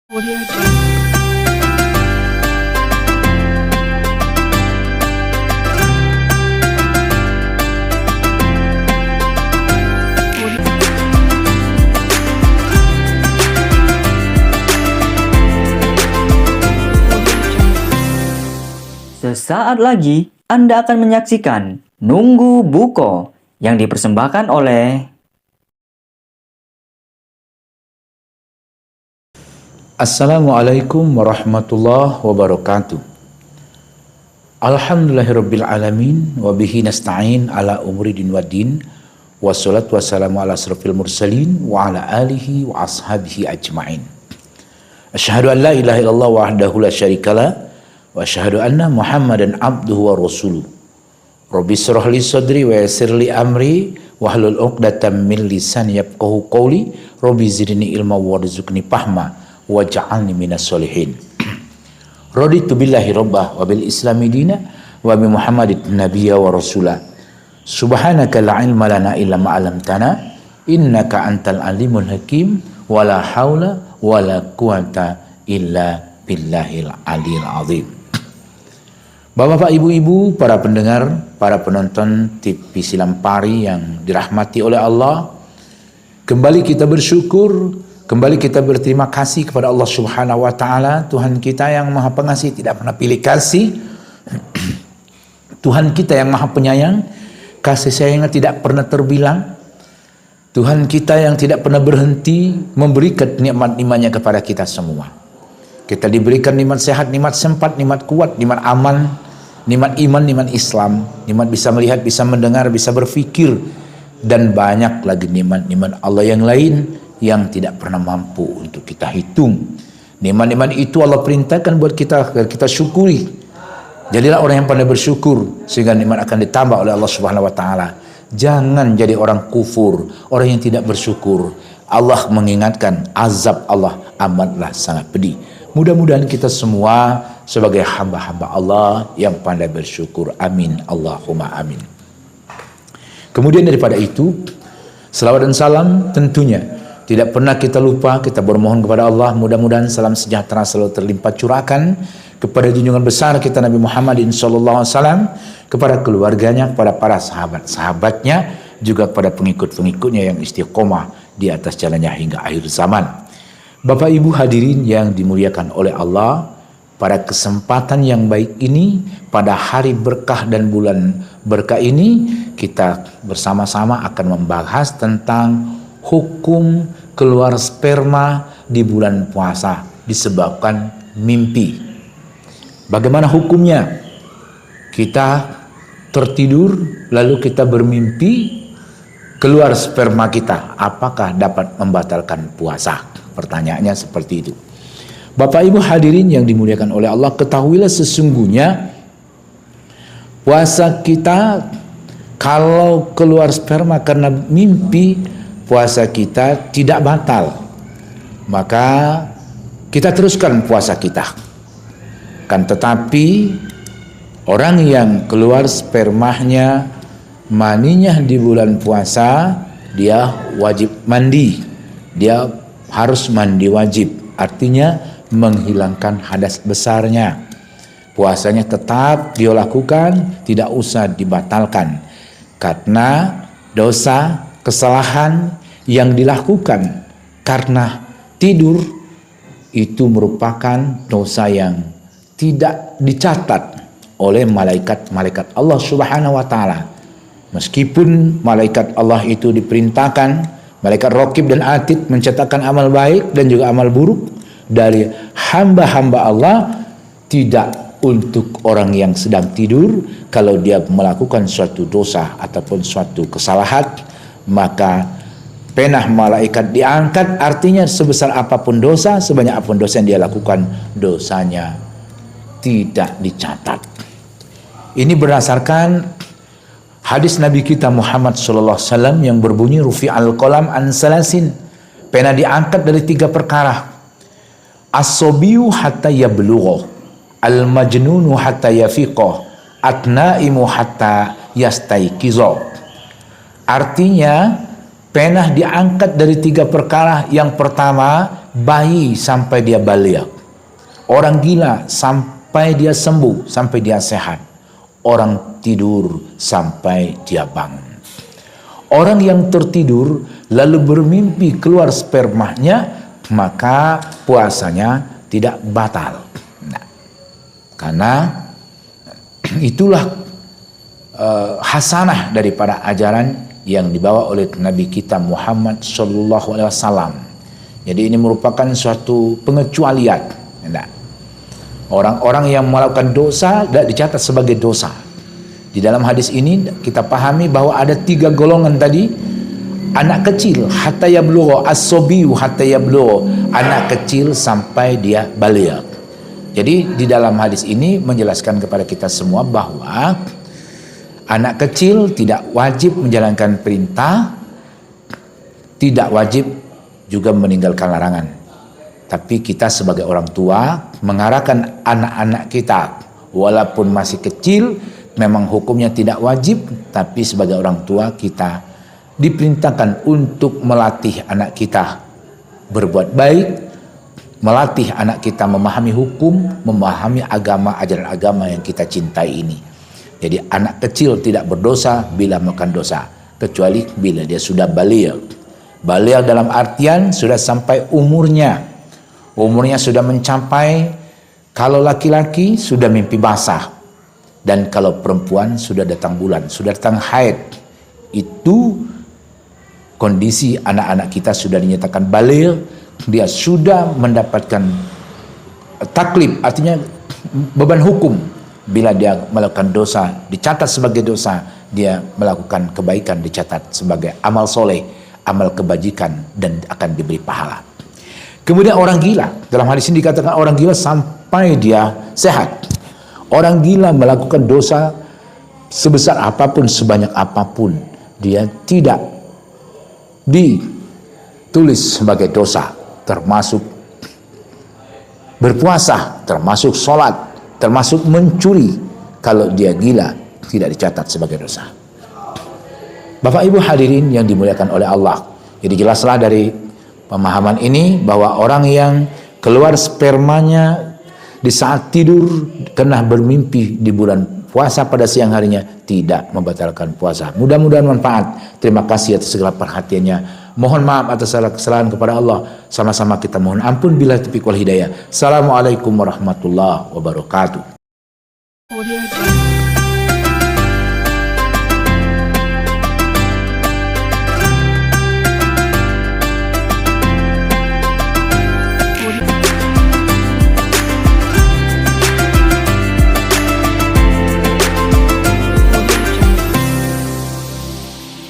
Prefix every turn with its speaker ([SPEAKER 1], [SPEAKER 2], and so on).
[SPEAKER 1] Audio Jungle.
[SPEAKER 2] Sesaat lagi Anda akan menyaksikan Nunggu Buko yang dipersembahkan oleh
[SPEAKER 3] Assalamualaikum warahmatullahi wabarakatuh. Alhamdulillahirabbil alamin wa bihi nasta'in ala umuri din waddin. Wassalatu wassalamu ala asrofil mursalin wa ala alihi wa ashabihi ajma'in. Asyhadu an la ilaha illallah wahdahu la syarikalah wa asyhadu anna Muhammadan abduhu wa rasuluh. Rabbi shrah li sadri wa yassir li amri wahlul 'uqdatam min lisani yafqahu qawli. Rabbi zidni ilma warzuqni fahma waj'alni minas solihin. Raditu billahi rabbah wa bil islami dina wa bi Muhammadin nabiyya wa rasula. Subhanaka la ilma lana illa ma 'allamtana innaka antal alimul hakim wa la haula wa la quwata illa billahil aliyil azim. Bapak-bapak, ibu-ibu, para pendengar, para penonton TV Silam Pari yang dirahmati oleh Allah, kembali kita bersyukur, kembali kita berterima kasih kepada Allah Subhanahu wa taala, Tuhan kita yang Maha Pengasih, tidak pernah pilih kasih. Tuhan kita yang Maha Penyayang, kasih sayangnya tidak pernah terbilang. Tuhan kita yang tidak pernah berhenti memberikan nikmat-nikmatnya kepada kita semua. Kita diberikan nikmat sehat, nikmat sempat, nikmat kuat, nikmat aman, nikmat iman, nikmat Islam, nikmat bisa melihat, bisa mendengar, bisa berpikir, dan banyak lagi nikmat-nikmat Allah yang lain yang tidak pernah mampu untuk kita hitung. Nikmat-nikmat itu Allah perintahkan buat kita agar kita syukuri. Jadilah orang yang pandai bersyukur sehingga nikmat akan ditambah oleh Allah Subhanahu wa taala. Jangan jadi orang kufur, orang yang tidak bersyukur. Allah mengingatkan azab Allah amatlah sangat pedih. Mudah-mudahan kita semua sebagai hamba-hamba Allah yang pandai bersyukur. Amin. Allahumma amin. Kemudian daripada itu, selawat dan salam tentunya tidak pernah kita lupa, kita bermohon kepada Allah, mudah-mudahan salam sejahtera selalu terlimpah curahkan kepada junjungan besar kita Nabi Muhammadin sallallahu alaihi wasallam, kepada keluarganya, kepada para sahabat-sahabatnya, juga kepada pengikut-pengikutnya yang istiqomah di atas jalannya hingga akhir zaman. Bapak Ibu hadirin yang dimuliakan oleh Allah, pada kesempatan yang baik ini, pada hari berkah dan bulan berkah ini, kita bersama-sama akan membahas tentang hukum keluar sperma di bulan puasa disebabkan mimpi. Bagaimana hukumnya? Kita tertidur lalu kita bermimpi keluar sperma kita, apakah dapat membatalkan puasa? Pertanyaannya seperti itu. Bapak Ibu hadirin yang dimuliakan oleh Allah, ketahuilah sesungguhnya puasa kita kalau keluar sperma karena mimpi, puasa kita tidak batal, maka kita teruskan puasa kita. Kan tetapi orang yang keluar spermanya, maninya di bulan puasa, dia wajib mandi, dia harus mandi wajib, artinya menghilangkan hadas besarnya. Puasanya tetap dia lakukan, tidak usah dibatalkan, karena dosa kesalahan yang dilakukan karena tidur itu merupakan dosa yang tidak dicatat oleh malaikat-malaikat Allah Subhanahu wa taala. Meskipun malaikat Allah itu diperintahkan, malaikat Raqib dan Atid mencatatkan amal baik dan juga amal buruk dari hamba-hamba Allah, tidak untuk orang yang sedang tidur. Kalau dia melakukan suatu dosa ataupun suatu kesalahan, maka penah malaikat diangkat, artinya sebesar apapun dosa, sebanyak apapun dosa yang dia lakukan, dosanya tidak dicatat. Ini berdasarkan hadis Nabi kita Muhammad sallallahu alaihi wasallam yang berbunyi rufi'al qalam an salasin, pena diangkat dari 3 perkara. As-sobiyu hatta yablugha, al-majnunu hatta yafiqah, atnaimu hatta yastaiqiza. Artinya Penah diangkat dari 3 perkara. Yang pertama, bayi sampai dia balik. Orang gila sampai dia sembuh, sampai dia sehat. Orang tidur sampai dia bangun. Orang yang tertidur lalu bermimpi keluar spermanya, maka puasanya tidak batal. Nah, karena itulah hasanah daripada ajaran yang dibawa oleh Nabi kita Muhammad Sallallahu Alaihi Wasallam. Jadi ini merupakan suatu pengecualian. Nah, orang-orang yang melakukan dosa tidak dicatat sebagai dosa. Di dalam hadis ini kita pahami bahwa ada 3 golongan tadi. Anak kecil hatta yablugha, as-sabiyu hatta yablugha, anak kecil sampai dia balik. Jadi di dalam hadis ini menjelaskan kepada kita semua bahwa anak kecil tidak wajib menjalankan perintah, tidak wajib juga meninggalkan larangan. Tapi kita sebagai orang tua mengarahkan anak-anak kita, walaupun masih kecil, memang hukumnya tidak wajib, tapi sebagai orang tua kita diperintahkan untuk melatih anak kita berbuat baik, melatih anak kita memahami hukum, memahami agama, ajaran agama yang kita cintai ini. Jadi anak kecil tidak berdosa bila melakukan dosa, kecuali bila dia sudah balik. Balik dalam artian sudah sampai umurnya. Umurnya sudah mencapai, kalau laki-laki sudah mimpi basah. Dan kalau perempuan sudah datang bulan, sudah datang haid. Itu kondisi anak-anak kita sudah dinyatakan balik. Dia sudah mendapatkan taklif, artinya beban hukum. Bila dia melakukan dosa, dicatat sebagai dosa. Dia melakukan kebaikan, dicatat sebagai amal soleh, amal kebajikan, dan akan diberi pahala. Kemudian orang gila, dalam hadis ini dikatakan orang gila sampai dia sehat. Orang gila melakukan dosa sebesar apapun, sebanyak apapun, dia tidak ditulis sebagai dosa, termasuk berpuasa, termasuk sholat, termasuk mencuri. Kalau dia gila, tidak dicatat sebagai dosa. Bapak Ibu hadirin yang dimuliakan oleh Allah, jadi jelaslah dari pemahaman ini bahwa orang yang keluar spermanya di saat tidur kena bermimpi di bulan puasa pada siang harinya tidak membatalkan puasa. Mudah-mudahan manfaat. Terima kasih atas segala perhatiannya. Mohon maaf atas segala kesalahan kepada Allah. Sama-sama kita mohon ampun bila taufiq wal hidayah. Assalamualaikum warahmatullahi wabarakatuh.